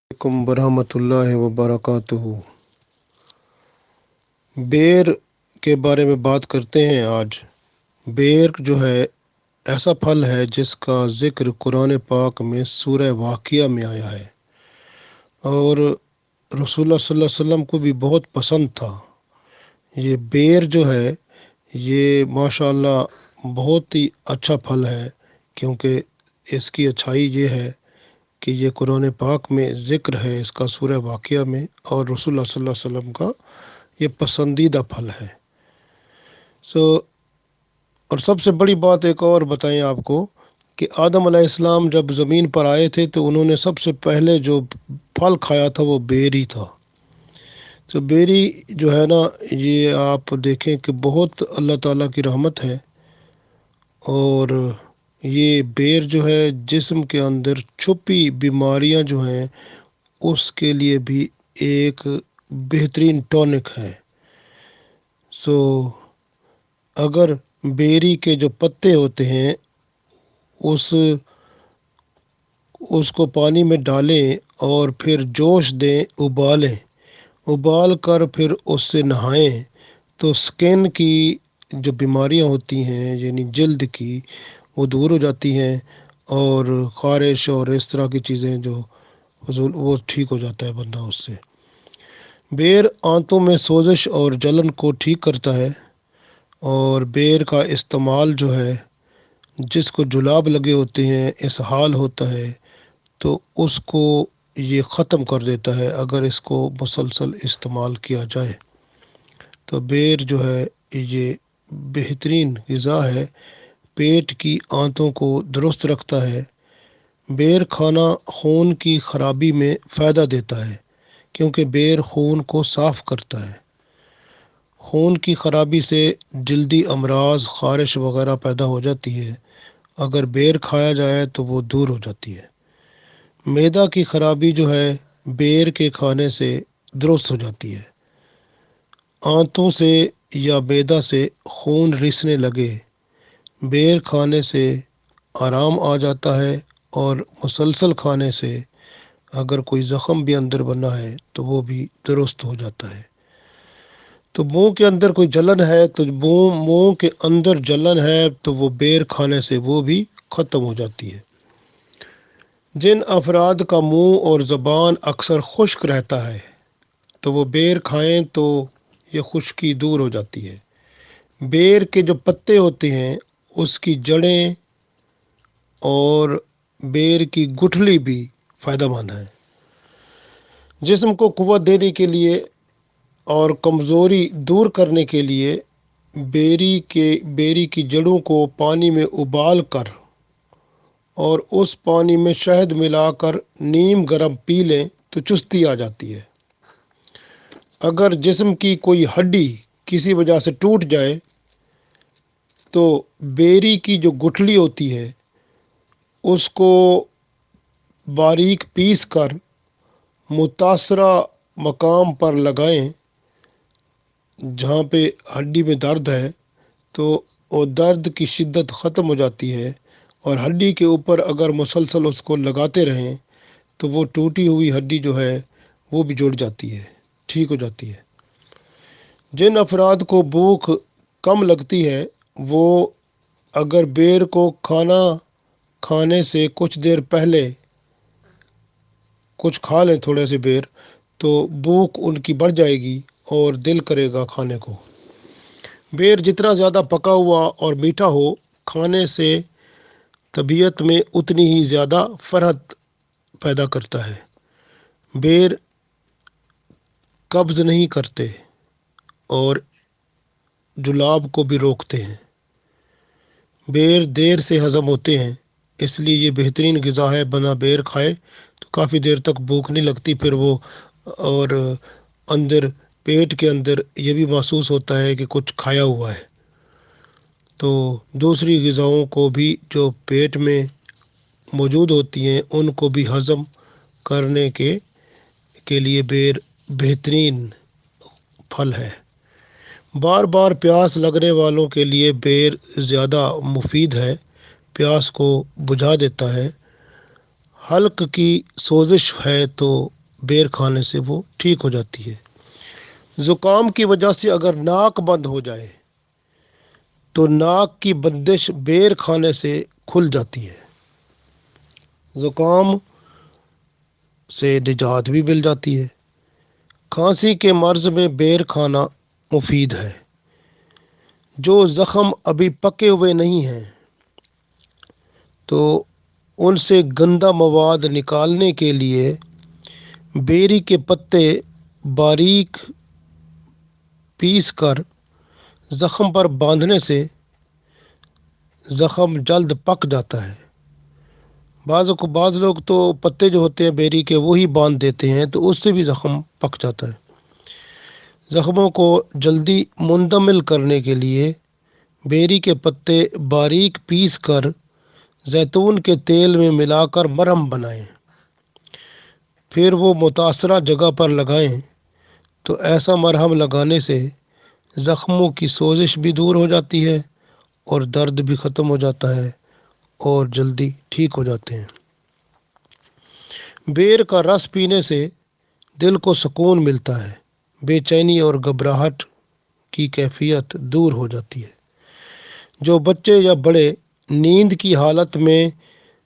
अलैकुम वरहमतुल्लाहि वबरकातुहू। बेर के बारे में बात करते हैं आज। बेर जो है ऐसा फल है जिसका ज़िक्र कुरान पाक में सूरह वाक़िया में आया है और रसूलुल्लाह सल्लल्लाहु अलैहि वसल्लम को भी बहुत पसंद था। ये बेर जो है ये माशाअल्लाह बहुत ही अच्छा फल है, क्योंकि इसकी अच्छाई ये है कि ये कुरान पाक में ज़िक्र है इसका सूरह वाक़िया में, और रसूलुल्लाह सल्लल्लाहु अलैहि वसल्लम का ये पसंदीदा फल है। सो और सबसे बड़ी बात एक और बताएं आपको कि आदम अलैहिस्सलाम जब ज़मीन पर आए थे तो उन्होंने सबसे पहले जो फल खाया था वो बेर ही था। तो बेरी जो है ना, ये आप देखें कि बहुत अल्लाह ताला की रहमत है, और ये बेर जो है जिस्म के अंदर छुपी बीमारियां जो हैं उसके लिए भी एक बेहतरीन टॉनिक है। सो अगर बेरी के जो पत्ते होते हैं उस उसको पानी में डालें और फिर जोश दें, उबालें, उबाल कर फिर उससे नहाएं, तो स्किन की जो बीमारियां होती हैं यानी जल्द की, वो दूर हो जाती हैं, और ख़ारिश और इस तरह की चीज़ें जो फजूल वो ठीक हो जाता है बंदा उससे। बेर आंतों में सोजिश और जलन को ठीक करता है, और बेर का इस्तेमाल जो है जिसको जुलाब लगे होते हैं, इसहाल होता है, तो उसको ये ख़त्म कर देता है अगर इसको मुसलसल इस्तेमाल किया जाए। तो बेर जो है ये बेहतरीन ग़िज़ा है, पेट की आंतों को दुरुस्त रखता है। बेर खाना खून की खराबी में फ़ायदा देता है, क्योंकि बेर खून को साफ़ करता है। खून की खराबी से जल्दी अमराज, ख़ारिश वगैरह पैदा हो जाती है, अगर बेर खाया जाए तो वो दूर हो जाती है। मैदा की खराबी जो है बेर के खाने से दुरुस्त हो जाती है। आंतों से या मैदा से खून रिसने लगे, बेर खाने से आराम आ जाता है, और मुसलसल खाने से अगर कोई ज़ख़म भी अंदर बना है तो वो भी दुरुस्त हो जाता है। तो मुंह के अंदर कोई जलन है, तो मुंह के अंदर जलन है तो वो बेर खाने से वो भी ख़त्म हो जाती है। जिन अफराद का मुंह और ज़बान अक्सर खुश्क रहता है तो वो बेर खाएं तो ये खुश्की दूर हो जाती है। बेर के जो पत्ते होते हैं उसकी जड़ें और बेर की गुठली भी फ़ायदेमंद है। जिस्म को क़ुव्वत देने के लिए और कमज़ोरी दूर करने के लिए बेरी की जड़ों को पानी में उबाल कर और उस पानी में शहद मिलाकर नीम गर्म पी लें तो चुस्ती आ जाती है। अगर जिस्म की कोई हड्डी किसी वजह से टूट जाए तो बेरी की जो गुठली होती है उसको बारीक पीस कर मुतासरा मकाम पर लगाएं, जहाँ पे हड्डी में दर्द है, तो वो दर्द की शिद्दत ख़त्म हो जाती है, और हड्डी के ऊपर अगर मुसलसल उसको लगाते रहें तो वो टूटी हुई हड्डी जो है वो भी जुड़ जाती है, ठीक हो जाती है। जिन अफराद को भूख कम लगती है वो अगर बेर को खाना खाने से कुछ देर पहले कुछ खा लें, थोड़े से बेर, तो भूख उनकी बढ़ जाएगी और दिल करेगा खाने को। बेर जितना ज़्यादा पका हुआ और मीठा हो, खाने से तबीयत में उतनी ही ज़्यादा फ़रहत पैदा करता है। बेर कब्ज़ नहीं करते और जुलाब को भी रोकते हैं। बेर देर से हज़म होते हैं, इसलिए ये बेहतरीन ग़िज़ा है। बना बेर खाए तो काफ़ी देर तक भूख नहीं लगती, फिर वो और अंदर पेट के अंदर ये भी महसूस होता है कि कुछ खाया हुआ है। तो दूसरी ग़िज़ाओं को भी जो पेट में मौजूद होती हैं उनको भी हज़म करने के लिए बेर बेहतरीन फल है। बार बार प्यास लगने वालों के लिए बेर ज़्यादा मुफीद है, प्यास को बुझा देता है। हल्क की सोजिश है तो बेर खाने से वो ठीक हो जाती है। ज़ुकाम की वजह से अगर नाक बंद हो जाए तो नाक की बंदिश बेर खाने से खुल जाती है। ज़ुकाम से निजात भी मिल जाती है। खांसी के मर्ज़ में बेर खाना मुफीद है। जो ज़ख़म अभी पके हुए नहीं हैं तो उनसे गंदा मवाद निकालने के लिए बेरी के पत्ते बारीक पीस कर ज़ख़म पर बांधने से ज़ख़म जल्द पक जाता है। बाज़ लोग तो पत्ते जो होते हैं बेरी के वो ही बांध देते हैं, तो उससे भी ज़ख़म पक जाता है। ज़ख़मों को जल्दी मुंदमिल करने के लिए बेरी के पत्ते बारीक पीस कर जैतून के तेल में मिलाकर मरहम बनाएं, फिर वो मुतासरा जगह पर लगाएं। तो ऐसा मरहम लगाने से ज़ख़्मों की सोजिश भी दूर हो जाती है और दर्द भी ख़त्म हो जाता है और जल्दी ठीक हो जाते हैं। बेर का रस पीने से दिल को सुकून मिलता है। बेचैनी और घबराहट की कैफियत दूर हो जाती है। जो बच्चे या बड़े नींद की हालत में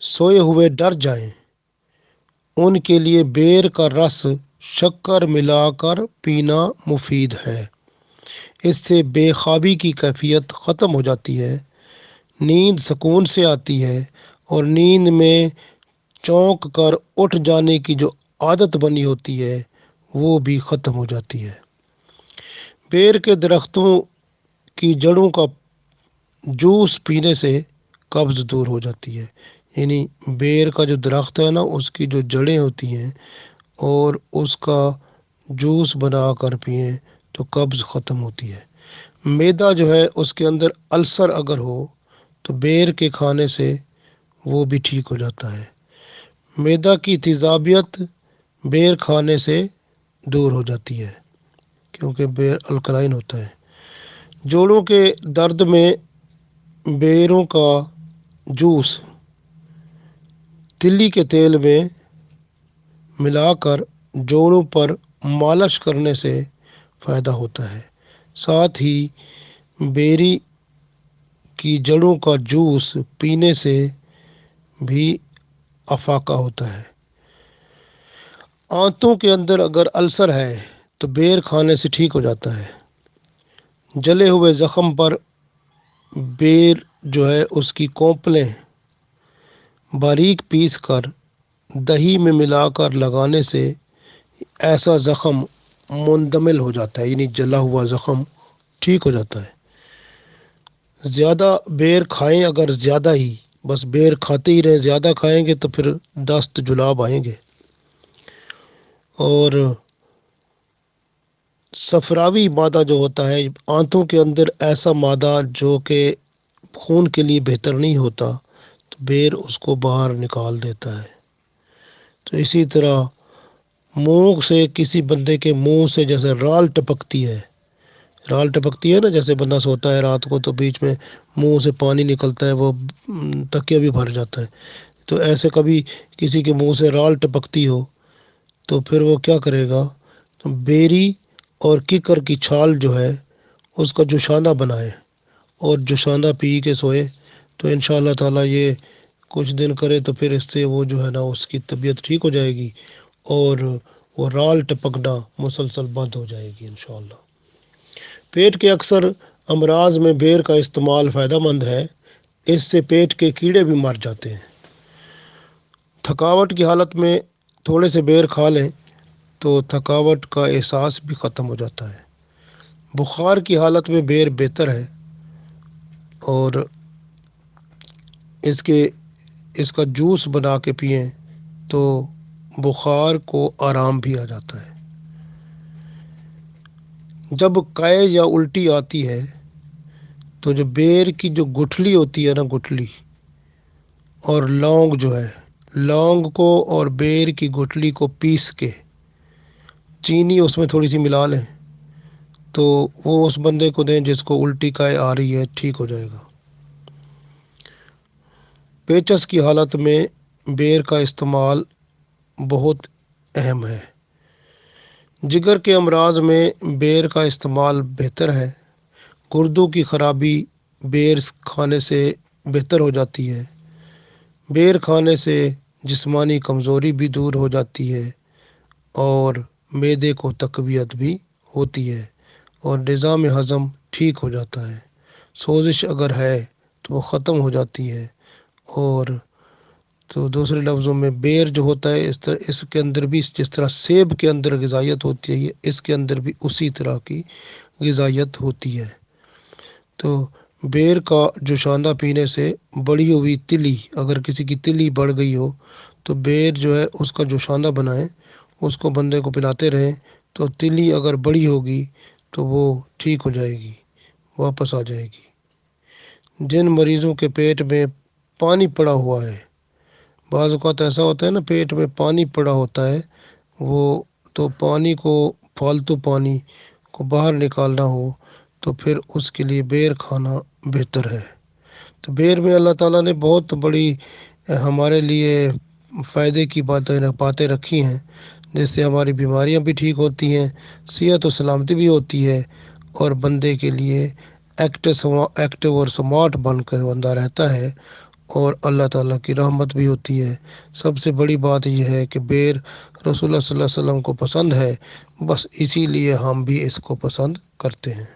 सोए हुए डर जाएं, उनके लिए बेर का रस शक्कर मिलाकर पीना मुफीद है। इससे बेख्वाबी की कैफियत ख़त्म हो जाती है, नींद सुकून से आती है और नींद में चौंक कर उठ जाने की जो आदत बनी होती है वो भी ख़त्म हो जाती है। बेर के दरख्तों की जड़ों का जूस पीने से कब्ज़ दूर हो जाती है। यानी बेर का जो दरख्त है ना, उसकी जो जड़ें होती हैं और उसका जूस बना कर पिएं तो कब्ज़ ख़त्म होती है। मैदा जो है उसके अंदर अल्सर अगर हो तो बेर के खाने से वो भी ठीक हो जाता है। मैदा की तेज़ाबियत बेर खाने से दूर हो जाती है क्योंकि बेर अल्कलाइन होता है। जोड़ों के दर्द में बेरों का जूस तिल्ली के तेल में मिलाकर जोड़ों पर मालिश करने से फ़ायदा होता है। साथ ही बेरी की जड़ों का जूस पीने से भी अफाका होता है। आंतों के अंदर अगर अल्सर है तो बेर खाने से ठीक हो जाता है। जले हुए ज़ख़म पर बेर जो है उसकी कोंपलें बारीक पीस कर दही में मिलाकर लगाने से ऐसा ज़ख़म मुंदमिल हो जाता है, यानी जला हुआ ज़ख़म ठीक हो जाता है। ज़्यादा बेर खाएं, अगर ज़्यादा ही बस बेर खाते ही रहें, ज़्यादा खाएंगे तो फिर दस्त जुलाब आएंगे। और सफरावी मादा जो होता है आंतों के अंदर, ऐसा मादा जो कि खून के लिए बेहतर नहीं होता, तो बेर उसको बाहर निकाल देता है। तो इसी तरह मुंह से किसी बंदे के मुंह से जैसे राल टपकती है ना, जैसे बंदा सोता है रात को तो बीच में मुंह से पानी निकलता है, वो तकिया भी भर जाता है। तो ऐसे कभी किसी के मुंह से राल टपकती हो तो फिर वो क्या करेगा, तो बेरी और किकर की छाल जो है उसका जुशाना बनाए और जुशाना पी के सोए तो इंशाअल्लाह ताला ये कुछ दिन करे तो फिर इससे वो जो है ना उसकी तबीयत ठीक हो जाएगी और वो राल टपकना मुसलसल बंद हो जाएगी इंशाअल्लाह। पेट के अक्सर अमराज में बेर का इस्तेमाल फ़ायदेमंद है। इससे पेट के कीड़े भी मर जाते हैं। थकावट की हालत में थोड़े से बेर खा लें तो थकावट का एहसास भी ख़त्म हो जाता है। बुखार की हालत में बेर बेहतर है और इसका जूस बना के पिएं तो बुखार को आराम भी आ जाता है। जब कै या उल्टी आती है तो जो बेर की जो गुठली होती है ना, गुठली और लौंग जो है, लौंग को और बेर की गुठली को पीस के चीनी उसमें थोड़ी सी मिला लें तो वो उस बंदे को दें जिसको उल्टी कै आ रही है, ठीक हो जाएगा। पेचस की हालत में बेर का इस्तेमाल बहुत अहम है। जिगर के अमराज में बेर का इस्तेमाल बेहतर है। गुर्दों की खराबी बेर खाने से बेहतर हो जाती है। बेर खाने से जिस्मानी कमज़ोरी भी दूर हो जाती है और मैदे को तक़वियत भी होती है और निज़ाम हज़म ठीक हो जाता है। सोजिश अगर है तो वो ख़त्म हो जाती है। और तो दूसरे लफ्ज़ों में बेर जो होता है इस तरह इसके अंदर भी जिस तरह सेब के अंदर ग़िज़ाइयत होती है इसके अंदर भी उसी तरह की ग़िज़ाइयत होती है। तो बेर का जोशाना पीने से बढ़ी हुई तिली, अगर किसी की तिली बढ़ गई हो तो बेर जो है उसका जोशाना बनाएं, उसको बंदे को पिलाते रहें, तो तिली अगर बड़ी होगी तो वो ठीक हो जाएगी, वापस आ जाएगी। जिन मरीज़ों के पेट में पानी पड़ा हुआ है, बाज़ औक़ात ऐसा होता है ना, पेट में पानी पड़ा होता है, वो तो पानी को, फालतू पानी को बाहर निकालना हो तो फिर उसके लिए बेर खाना बेहतर है। तो बेर में अल्लाह ताला ने बहुत बड़ी हमारे लिए फ़ायदे की बातें रखी हैं, जिससे हमारी बीमारियां भी ठीक होती हैं, सेहत और सलामती भी होती है और बंदे के लिए एक्टिव और स्मार्ट बनकर बंदा रहता है और अल्लाह ताला की रहमत भी होती है। सबसे बड़ी बात यह है कि बेर रसूलुल्लाह सल्लल्लाहु अलैहि वसल्लम को पसंद है, बस इसीलिए हम भी इसको पसंद करते हैं।